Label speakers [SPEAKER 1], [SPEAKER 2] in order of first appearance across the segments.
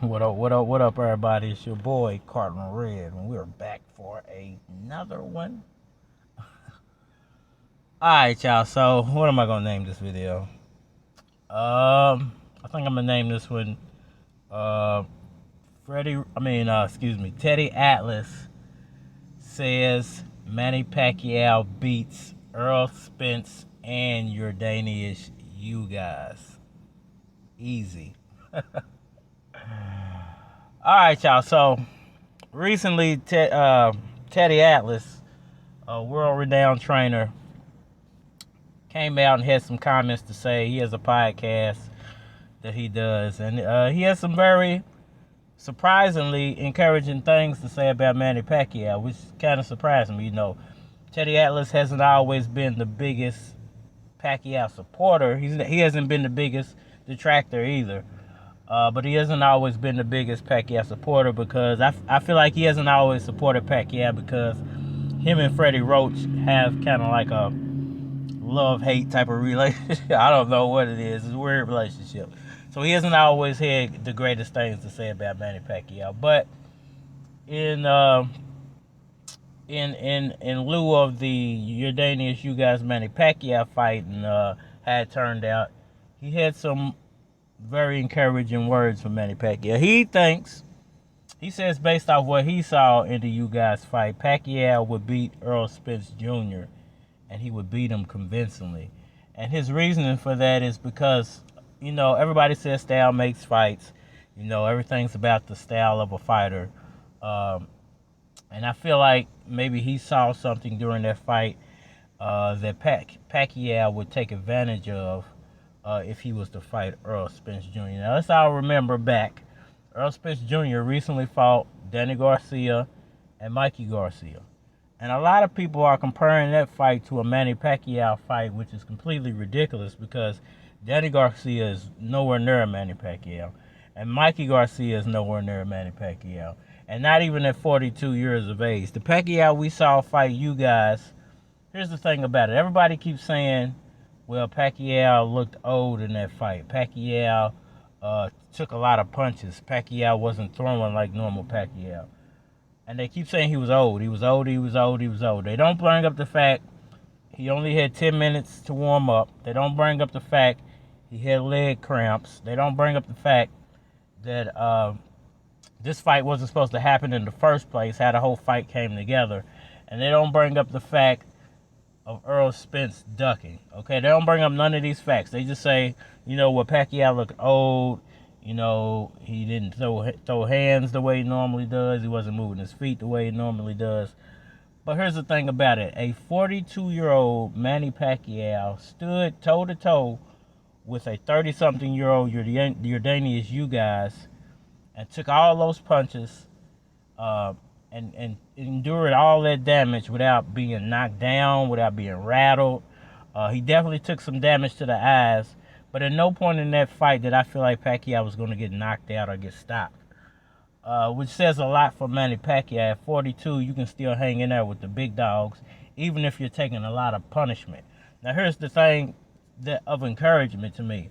[SPEAKER 1] What up, what up, what up, everybody? It's your boy, Cardinal Red, and we're back for another one. Alright, y'all, so what am I gonna name this video? I think I'm gonna name this one, uh, Teedy Atlas says Manny Pacquiao beats Errol Spence and Yordenis Ugas. Easy. Alright, y'all, so recently, Teedy Atlas, a world-renowned trainer, came out and had some comments to say. He has a podcast that he does, and he has some very surprisingly encouraging things to say about Manny Pacquiao, which kind of surprised me. Teedy Atlas hasn't always been the biggest Pacquiao supporter. He hasn't been the biggest detractor either. But he hasn't always been the biggest Pacquiao supporter because I feel like he hasn't always supported Pacquiao because him and Freddie Roach have kind of like a love-hate type of relationship. I don't know what it is. It's a weird relationship. So he hasn't always had the greatest things to say about Manny Pacquiao. But in lieu of the Yordenis Ugas Manny Pacquiao fight and how it turned out, he had some very encouraging words from Manny Pacquiao. He says based off what he saw in the Ugas fight, Pacquiao would beat Errol Spence Jr. and he would beat him convincingly. And his reasoning for that is because, everybody says style makes fights. Everything's about the style of a fighter. And I feel like maybe he saw something during that fight that Pacquiao would take advantage of if he was to fight Errol Spence Jr. Now, let's all remember back. Errol Spence Jr. recently fought Danny Garcia and Mikey Garcia. And a lot of people are comparing that fight to a Manny Pacquiao fight, which is completely ridiculous because Danny Garcia is nowhere near Manny Pacquiao. And Mikey Garcia is nowhere near Manny Pacquiao. And not even at 42 years of age. The Pacquiao we saw fight you guys, here's the thing about it. Everybody keeps saying, well, Pacquiao looked old in that fight. Pacquiao took a lot of punches. Pacquiao wasn't throwing like normal Pacquiao. And they keep saying he was old. He was old. They don't bring up the fact he only had 10 minutes to warm up. They don't bring up the fact he had leg cramps. They don't bring up the fact that this fight wasn't supposed to happen in the first place, how the whole fight came together. And they don't bring up the fact of Errol Spence ducking. Okay, they don't bring up none of these facts. They just say, Pacquiao looked old. He didn't throw hands the way he normally does. He wasn't moving his feet the way he normally does. But here's the thing about it. A 42-year-old Manny Pacquiao stood toe-to-toe with a 30-something-year-old Yordenis Ugas and took all those punches and endured all that damage without being knocked down, without being rattled. He definitely took some damage to the eyes, but at no point in that fight did I feel like Pacquiao was going to get knocked out or get stopped. Which says a lot for Manny Pacquiao. At 42, you can still hang in there with the big dogs, even if you're taking a lot of punishment. Now, here's the thing of encouragement to me.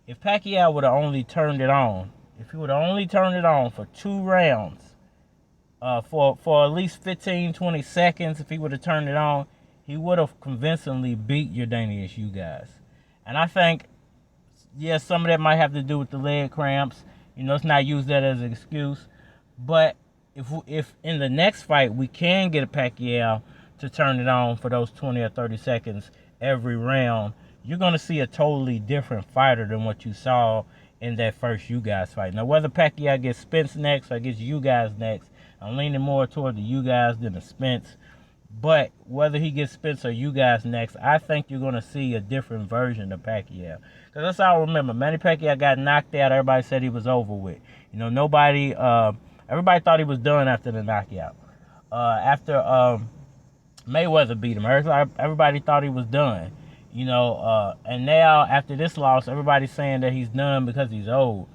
[SPEAKER 1] If Pacquiao would have only turned it on, for 2 rounds, for at least 15, 20 seconds, if he would have turned it on, he would have convincingly beat Yordenis Ugas. And I think, yes, some of that might have to do with the leg cramps. Let's not use that as an excuse. But if in the next fight we can get a Pacquiao to turn it on for those 20 or 30 seconds every round, you're going to see a totally different fighter than what you saw in that first Ugas fight. Now, whether Pacquiao gets Spence next or gets Ugas next, I'm leaning more toward the Ugas than the Spence. But whether he gets Spence or Ugas next, I think you're going to see a different version of Pacquiao. Because let's all remember, Manny Pacquiao got knocked out. Everybody said he was over with. Everybody thought he was done after the knockout. After Mayweather beat him, everybody thought he was done. And now after this loss, everybody's saying that he's done because he's old.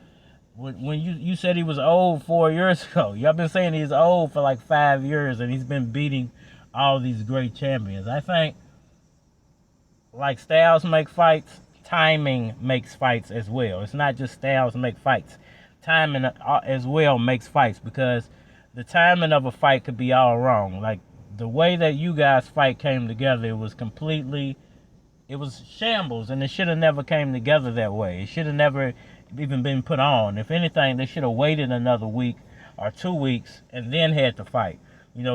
[SPEAKER 1] When you said he was old 4 years ago, y'all been saying he's old for like 5 years, and he's been beating all these great champions. I think, like styles make fights, timing makes fights as well. It's not just styles make fights. timing as well makes fights, because the timing of a fight could be all wrong. Like the way that you guys fight came together, it was shambles, and it should have never came together that way. It should have never even been put on. If anything, they should have waited another week or 2 weeks and then had to fight.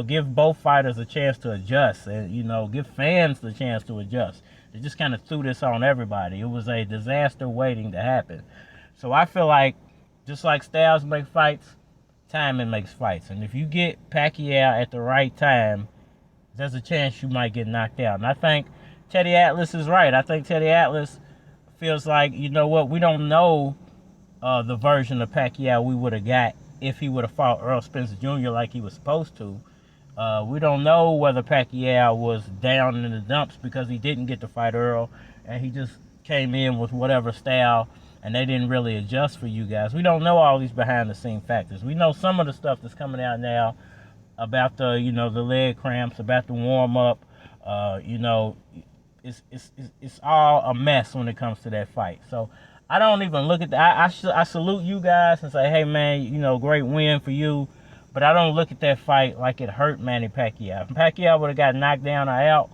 [SPEAKER 1] Give both fighters a chance to adjust, and give fans the chance to adjust. They just kind of threw this on everybody. It was a disaster waiting to happen. So I feel like, just like styles make fights, timing makes fights. And if you get Pacquiao at the right time, there's a chance you might get knocked out. And I think Teedy Atlas is right. I think Teedy Atlas feels like, you know what, we don't know the version of Pacquiao we would have got if he would have fought Errol Spence Jr. like he was supposed to. We don't know whether Pacquiao was down in the dumps because he didn't get to fight Earl, and he just came in with whatever style, and they didn't really adjust for you guys. We don't know all these behind-the-scenes factors. We know some of the stuff that's coming out now about the leg cramps, about the warm-up. It's all a mess when it comes to that fight. So I don't even look at that. I salute you guys and say, hey man, great win for you. But I don't look at that fight like it hurt Manny Pacquiao. If Pacquiao would have got knocked down or out,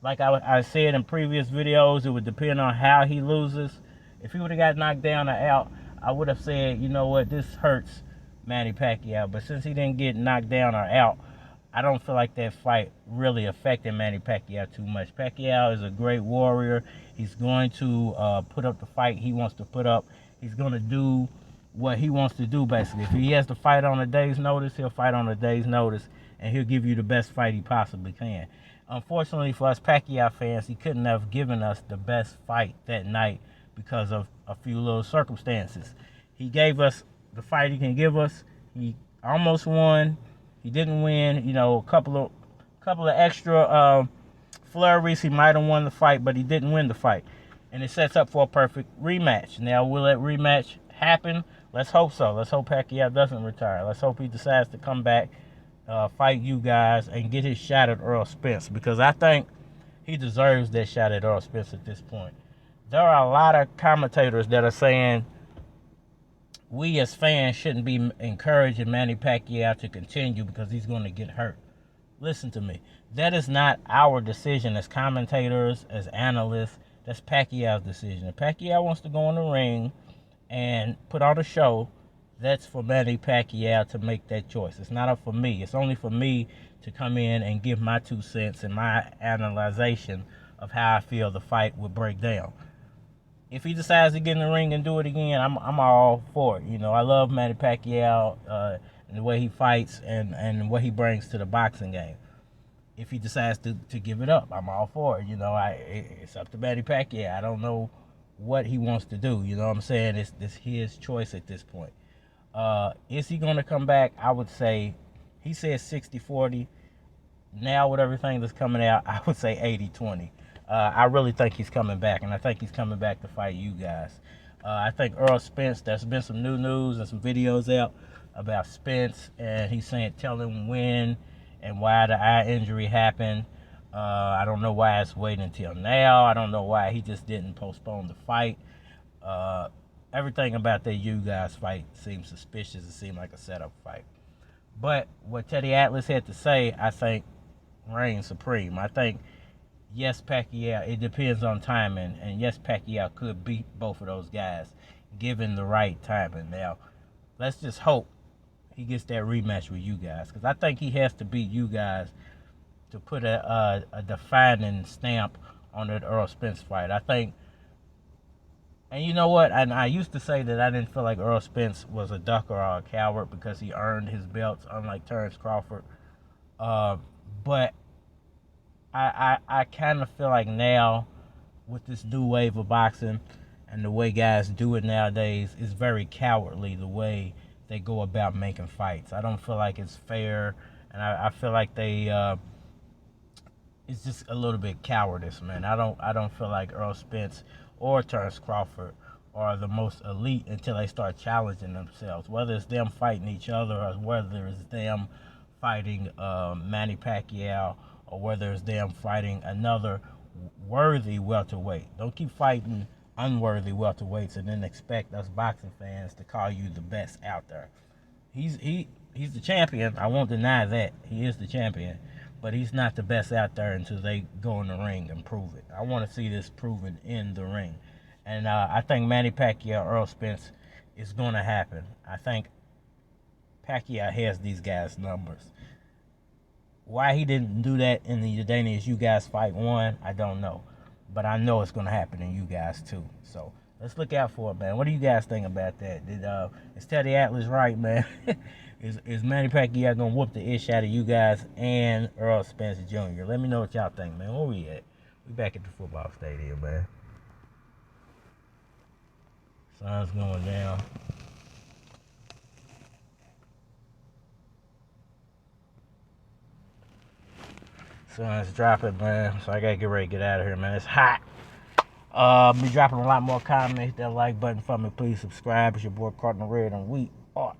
[SPEAKER 1] like I said in previous videos, it would depend on how he loses. If he would have got knocked down or out, I would have said, you know what, this hurts Manny Pacquiao. But since he didn't get knocked down or out, I don't feel like that fight really affected Manny Pacquiao too much. Pacquiao is a great warrior. He's going to put up the fight he wants to put up. He's going to do what he wants to do, basically. If he has to fight on a day's notice, he'll fight on a day's notice, and he'll give you the best fight he possibly can. Unfortunately for us Pacquiao fans, he couldn't have given us the best fight that night because of a few little circumstances. He gave us the fight he can give us. He almost won. He didn't win. A couple of extra flurries, he might have won the fight, but he didn't win the fight. And it sets up for a perfect rematch. Now, will that rematch happen? Let's hope so. Let's hope Pacquiao doesn't retire. Let's hope he decides to come back, fight you guys, and get his shot at Errol Spence, because I think he deserves that shot at Errol Spence at this point. There are a lot of commentators that are saying we as fans shouldn't be encouraging Manny Pacquiao to continue because he's going to get hurt. Listen to me. That is not our decision as commentators, as analysts. That's Pacquiao's decision. If Pacquiao wants to go in the ring and put on a show, that's for Manny Pacquiao to make that choice. It's not up for me. It's only for me to come in and give my 2 cents and my analyzation of how I feel the fight would break down. If he decides to get in the ring and do it again, I'm all for it. I love Manny Pacquiao and the way he fights and what he brings to the boxing game. If he decides to give it up, I'm all for it. It's up to Manny Pacquiao. I don't know what he wants to do. You know what I'm saying? It's his choice at this point. Is he going to come back? I would say, he said 60-40. Now with everything that's coming out, I would say 80-20. I really think he's coming back, and I think he's coming back to fight you guys. I think Errol Spence, there's been some new news and some videos out about Spence, and he's saying tell him when and why the eye injury happened. I don't know why it's waiting until now. I don't know why he just didn't postpone the fight. Everything about that you guys fight seems suspicious. It seemed like a setup fight. But what Teedy Atlas had to say, I think, reigns supreme. I think, yes, Pacquiao, it depends on timing, and yes, Pacquiao could beat both of those guys given the right timing. Now, let's just hope he gets that rematch with you guys, because I think he has to beat you guys to put a defining stamp on that Errol Spence fight. I think, and you know what, and I used to say that I didn't feel like Errol Spence was a ducker or a coward because he earned his belts, unlike Terrence Crawford. But I kind of feel like now, with this new wave of boxing and the way guys do it nowadays, it's very cowardly the way they go about making fights. I don't feel like it's fair, and I feel like it's just a little bit cowardice, man. I don't feel like Errol Spence or Terrence Crawford are the most elite until they start challenging themselves, whether it's them fighting each other or whether it's them fighting Manny Pacquiao, or whether it's them fighting another worthy welterweight. Don't keep fighting unworthy welterweights and then expect us boxing fans to call you the best out there. He's the champion. I won't deny that. He is the champion. But he's not the best out there until they go in the ring and prove it. I want to see this proven in the ring. And I think Manny Pacquiao, Errol Spence is going to happen. I think Pacquiao has these guys' numbers. Why he didn't do that in the Yordenis Ugas fight one, I don't know. But I know it's going to happen in you guys too. So let's look out for it, man. What do you guys think about that? Is Teedy Atlas right, man? is Manny Pacquiao going to whoop the ish out of you guys and Errol Spence Jr.? Let me know what y'all think, man. Where we at? We back at the football stadium, man. Sun's going down. Sun's dropping, man. So I gotta get ready to get out of here, man. It's hot. Be dropping a lot more comments. Hit that like button for me. Please subscribe. It's your boy Cardinal Red, and we are